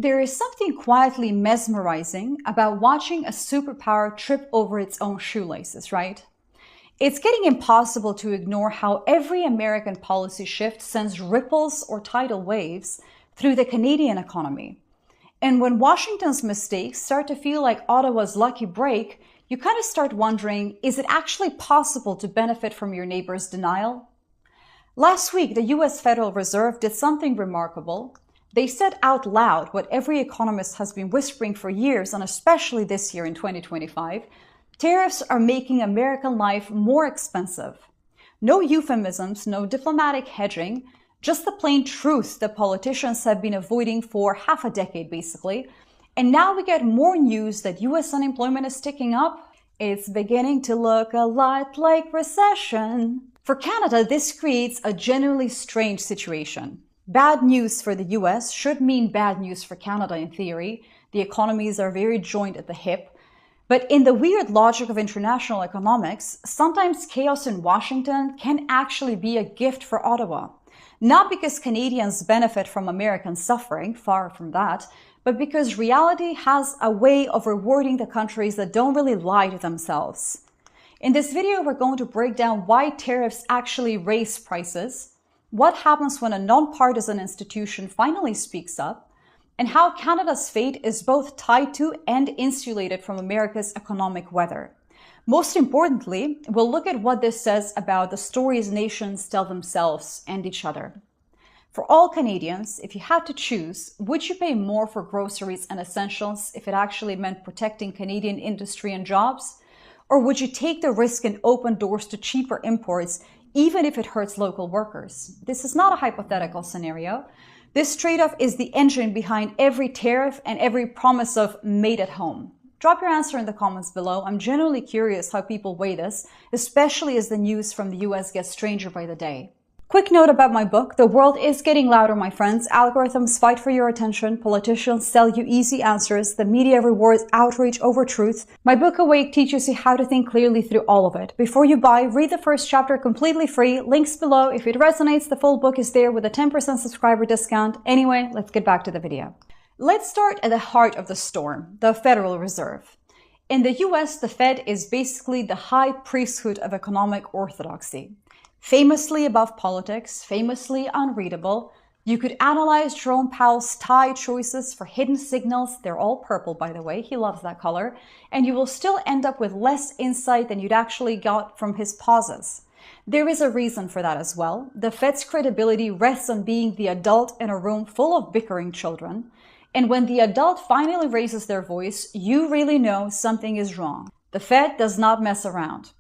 There is something quietly mesmerizing about watching a superpower trip over its own shoelaces, right? It's getting impossible to ignore how every American policy shift sends ripples or tidal waves through the Canadian economy. And when Washington's mistakes start to feel like Ottawa's lucky break, you kind of start wondering, is it actually possible to benefit from your neighbor's denial? Last week, the US Federal Reserve did something remarkable. They said out loud what every economist has been whispering for years, and especially this year in 2025, tariffs are making American life more expensive. No euphemisms, no diplomatic hedging, just the plain truth that politicians have been avoiding for half a decade, basically. And now we get more news that US unemployment is ticking up. It's beginning to look a lot like recession. For Canada, this creates a genuinely strange situation. Bad news for the US should mean bad news for Canada in theory. The economies are very joined at the hip. But in the weird logic of international economics, sometimes chaos in Washington can actually be a gift for Ottawa. Not because Canadians benefit from American suffering, far from that, but because reality has a way of rewarding the countries that don't really lie to themselves. In this video, we're going to break down why tariffs actually raise prices, what happens when a nonpartisan institution finally speaks up, and how Canada's fate is both tied to and insulated from America's economic weather. Most importantly, we'll look at what this says about the stories nations tell themselves and each other. For all Canadians, if you had to choose, would you pay more for groceries and essentials if it actually meant protecting Canadian industry and jobs? Or would you take the risk and open doors to cheaper imports even if it hurts local workers? This is not a hypothetical scenario. This trade-off is the engine behind every tariff and every promise of made at home. Drop your answer in the comments below. I'm genuinely curious how people weigh this, especially as the news from the US gets stranger by the day. Quick note about my book. The world is getting louder, my friends. Algorithms fight for your attention. Politicians sell you easy answers. The media rewards outrage over truth. My book, Awake, teaches you how to think clearly through all of it. Before you buy, read the first chapter completely free. Links below. If it resonates, the full book is there with a 10% subscriber discount. Anyway, let's get back to the video. Let's start at the heart of the storm, the Federal Reserve. In the US, the Fed is basically the high priesthood of economic orthodoxy. Famously above politics, famously unreadable, you could analyze Jerome Powell's tie choices for hidden signals. They're all purple, by the way. He loves that color. And you will still end up with less insight than you'd actually got from his pauses. There is a reason for that as well. The Fed's credibility rests on being the adult in a room full of bickering children. And when the adult finally raises their voice, you really know something is wrong. The Fed does not mess around.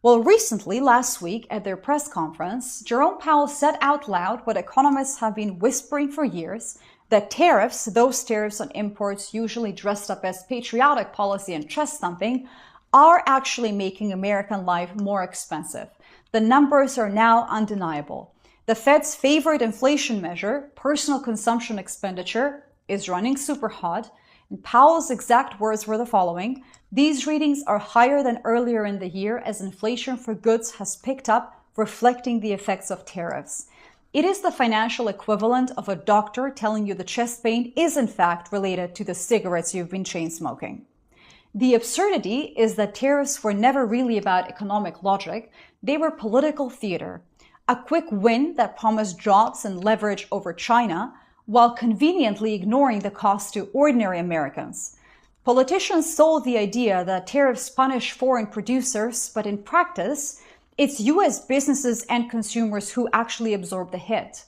Well, recently, last week, at their press conference, Jerome Powell said out loud what economists have been whispering for years, that tariffs, those tariffs on imports usually dressed up as patriotic policy and chest thumping, are actually making American life more expensive. The numbers are now undeniable. The Fed's favorite inflation measure, personal consumption expenditure, is running super hot. And Powell's exact words were the following: "These readings are higher than earlier in the year as inflation for goods has picked up, reflecting the effects of tariffs." It is the financial equivalent of a doctor telling you the chest pain is in fact related to the cigarettes you've been chain smoking. The absurdity is that tariffs were never really about economic logic. They were political theater, a quick win that promised jobs and leverage over China, while conveniently ignoring the cost to ordinary Americans. Politicians sold the idea that tariffs punish foreign producers, but in practice, it's US businesses and consumers who actually absorb the hit.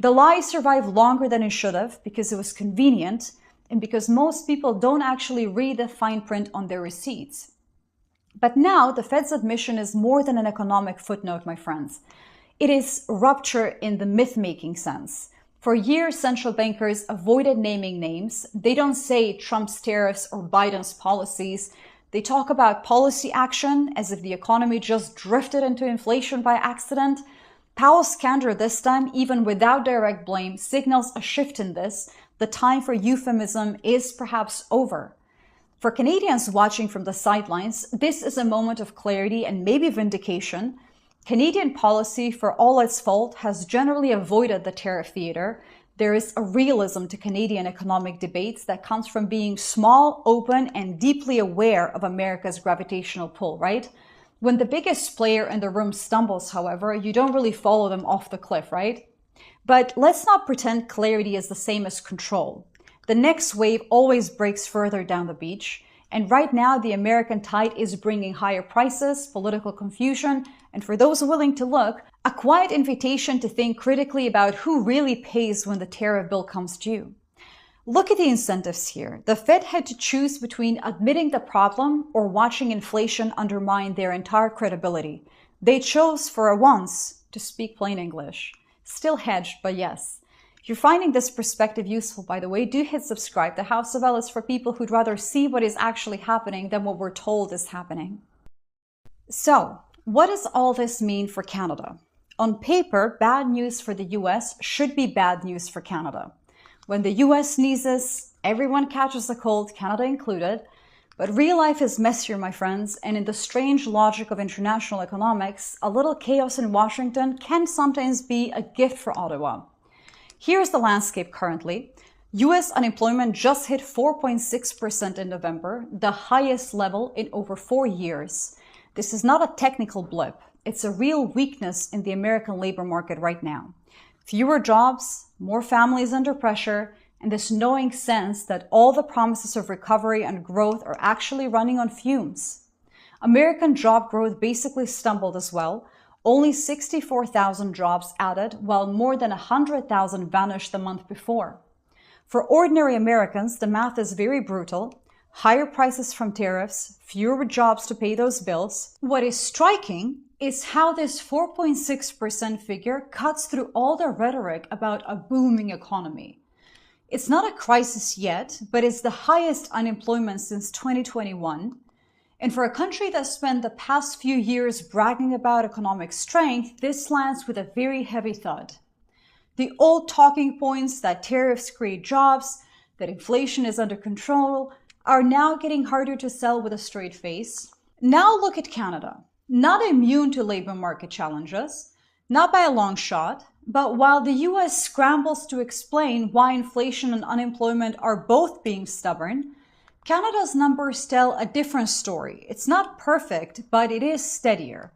The lie survived longer than it should have because it was convenient and because most people don't actually read the fine print on their receipts. But now the Fed's admission is more than an economic footnote, my friends. It is rupture in the myth-making sense. For years, central bankers avoided naming names. They don't say Trump's tariffs or Biden's policies. They talk about policy action as if the economy just drifted into inflation by accident. Powell's candor this time, even without direct blame, signals a shift in this. The time for euphemism is perhaps over. For Canadians watching from the sidelines, this is a moment of clarity and maybe vindication. Canadian policy, for all its fault, has generally avoided the tariff theater. There is a realism to Canadian economic debates that comes from being small, open, and deeply aware of America's gravitational pull, right? When the biggest player in the room stumbles, however, you don't really follow them off the cliff, right? But let's not pretend clarity is the same as control. The next wave always breaks further down the beach. And right now, the American tide is bringing higher prices, political confusion, and for those willing to look, a quiet invitation to think critically about who really pays when the tariff bill comes due. Look at the incentives here. The Fed had to choose between admitting the problem or watching inflation undermine their entire credibility. They chose, for once, to speak plain English. Still hedged, but yes. If you're finding this perspective useful, by the way, do hit subscribe. The House of L is for people who'd rather see what is actually happening than what we're told is happening. So, what does all this mean for Canada? On paper, bad news for the US should be bad news for Canada. When the US sneezes, everyone catches a cold, Canada included. But real life is messier, my friends, and in the strange logic of international economics, a little chaos in Washington can sometimes be a gift for Ottawa. Here's the landscape currently. US unemployment just hit 4.6% in November, the highest level in over 4 years. This is not a technical blip. It's a real weakness in the American labor market right now. Fewer jobs, more families under pressure, and this knowing sense that all the promises of recovery and growth are actually running on fumes. American job growth basically stumbled as well. Only 64,000 jobs added, while more than 100,000 vanished the month before. For ordinary Americans, the math is very brutal. Higher prices from tariffs, fewer jobs to pay those bills. What is striking is how this 4.6% figure cuts through all the rhetoric about a booming economy. It's not a crisis yet, but it's the highest unemployment since 2021. And for a country that spent the past few years bragging about economic strength, this lands with a very heavy thud. The old talking points that tariffs create jobs, that inflation is under control, are now getting harder to sell with a straight face. Now look at Canada. Not immune to labor market challenges, not by a long shot, but while the US scrambles to explain why inflation and unemployment are both being stubborn, Canada's numbers tell a different story. It's not perfect, but it is steadier.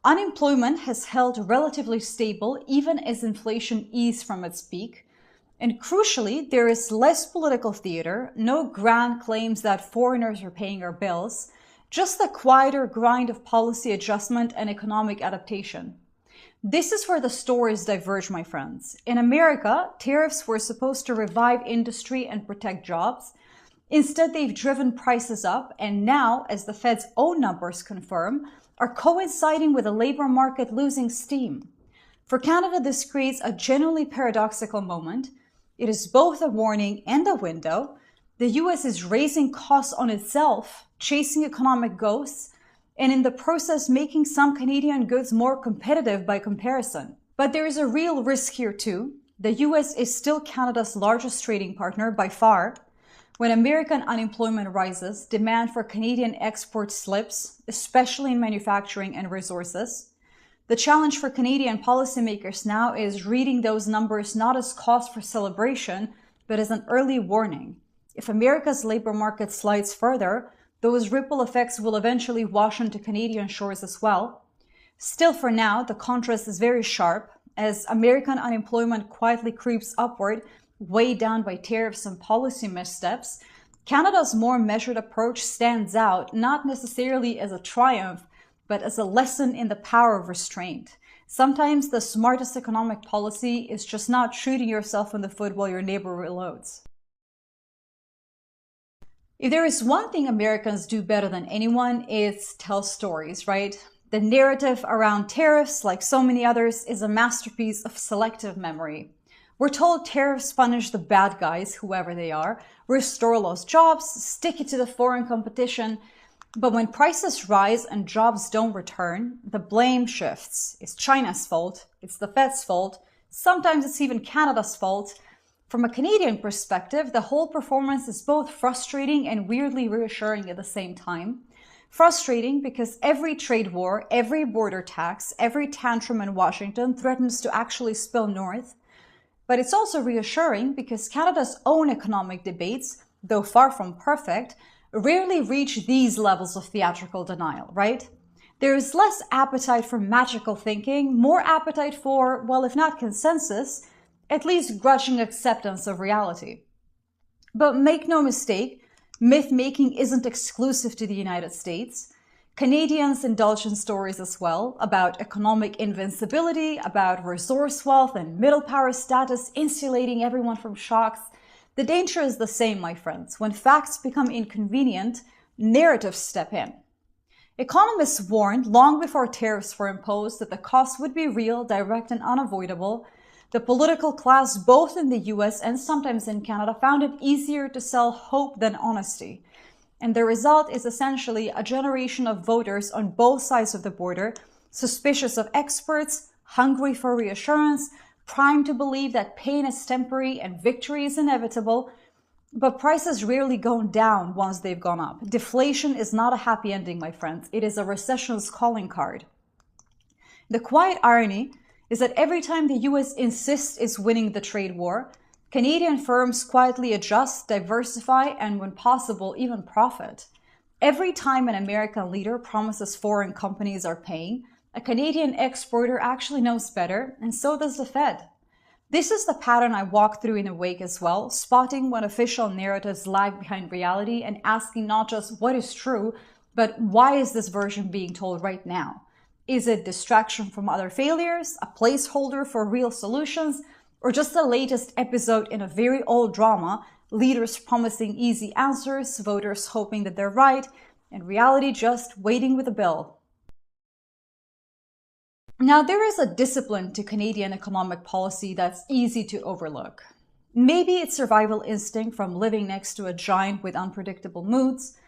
Unemployment has held relatively stable even as inflation eased from its peak. And crucially, there is less political theater, no grand claims that foreigners are paying our bills, just the quieter grind of policy adjustment and economic adaptation. This is where the stories diverge, my friends. In America, tariffs were supposed to revive industry and protect jobs. Instead, they've driven prices up, and now, as the Fed's own numbers confirm, are coinciding with the labor market losing steam. For Canada, this creates a genuinely paradoxical moment. It is both a warning and a window. The US is raising costs on itself, chasing economic ghosts, and in the process making some Canadian goods more competitive by comparison. But there is a real risk here too. The US is still Canada's largest trading partner by far. When American unemployment rises, demand for Canadian exports slips, especially in manufacturing and resources. The challenge for Canadian policymakers now is reading those numbers not as cause for celebration, but as an early warning. If America's labor market slides further, those ripple effects will eventually wash into Canadian shores as well. Still, for now, the contrast is very sharp as American unemployment quietly creeps upward, weighed down by tariffs and policy missteps. Canada's more measured approach stands out, not necessarily as a triumph, but as a lesson in the power of restraint. Sometimes the smartest economic policy is just not shooting yourself in the foot while your neighbor reloads. If there is one thing Americans do better than anyone, it's tell stories, right? The narrative around tariffs, like so many others, is a masterpiece of selective memory. We're told tariffs punish the bad guys, whoever they are, restore lost jobs, stick it to the foreign competition. But when prices rise and jobs don't return, the blame shifts. It's China's fault. It's the Fed's fault. Sometimes it's even Canada's fault. From a Canadian perspective, the whole performance is both frustrating and weirdly reassuring at the same time. Frustrating because every trade war, every border tax, every tantrum in Washington threatens to actually spill north. But it's also reassuring because Canada's own economic debates, though far from perfect, rarely reach these levels of theatrical denial, right? There is less appetite for magical thinking, more appetite for, well, if not consensus, at least grudging acceptance of reality. But make no mistake, myth-making isn't exclusive to the United States. Canadians indulge in stories as well about economic invincibility, about resource wealth and middle power status insulating everyone from shocks. The danger is the same, my friends. When facts become inconvenient, narratives step in. Economists warned long before tariffs were imposed that the cost would be real, direct, and unavoidable. The political class, both in the US and sometimes in Canada, found it easier to sell hope than honesty. And the result is essentially a generation of voters on both sides of the border, suspicious of experts, hungry for reassurance, primed to believe that pain is temporary and victory is inevitable. But prices rarely go down once they've gone up. Deflation is not a happy ending, my friends. It is a recession's calling card. The quiet irony is that every time the US insists it's winning the trade war, Canadian firms quietly adjust, diversify, and when possible, even profit. Every time an American leader promises foreign companies are paying, a Canadian exporter actually knows better, and so does the Fed. This is the pattern I walk through in Awake as well, spotting when official narratives lag behind reality and asking not just what is true, but why is this version being told right now? Is it distraction from other failures, a placeholder for real solutions, or just the latest episode in a very old drama, leaders promising easy answers, voters hoping that they're right, and reality just waiting with a bill? Now, there is a discipline to Canadian economic policy that's easy to overlook. Maybe it's survival instinct from living next to a giant with unpredictable moods.